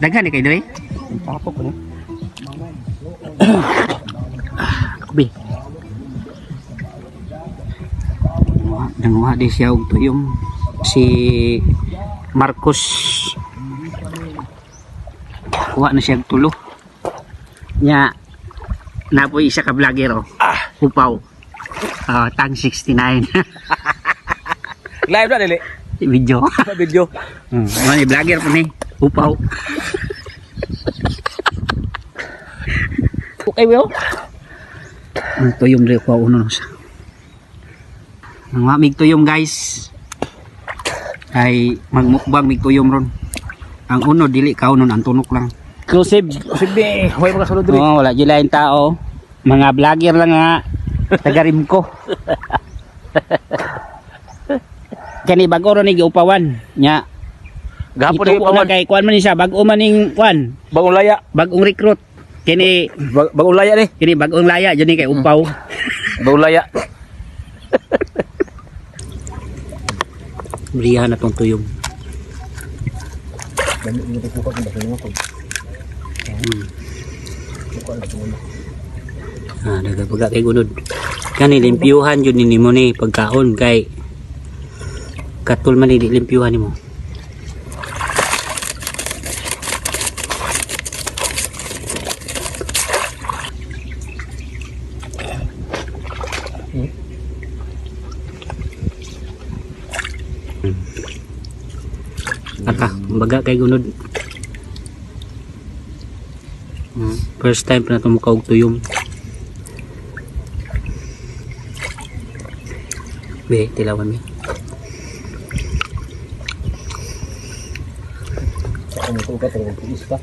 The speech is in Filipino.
Daghan ni kay dire. Tapok ko ni. Bi. Nanguha di siya og tuyong si Marcos. Kuha na siya og tulo. Nya napoy isa ka vlogger oh. Upaw. Tang 69. Live na dili. Video. Video. Ano vlogger po ni Upaw. Okay well. Ang tuyom rin ko uno sa. Ang mamig tuyom guys. Ay magmukbang mig tuyom ron. Ang uno dili kaunon ang tunok lang. Exclusive. Sige, way mga sulod diri. Oh, wala gilain tao. Mga vlogger lang nga taga Rimco. Kani bago ron ni giupawan nya. Gahapon Ito ni pawan. kay kuan man ni siya bago maning kuan, Bagong laya. bagong recruit. Kini Bagong laya ni. kini bagong laya jud ni kay upaw. Bagong laya. Brihan na tong tuyong. Nagabaga kay gunod. Kani limpyuhan jud ni nimo ni pagkaon kay katul man di limpyuhan nimo. Baga kay gunod. First time pa na ito mukaog tuyom. Be, tilawan mi. Ako mo ka tawag ko ispa.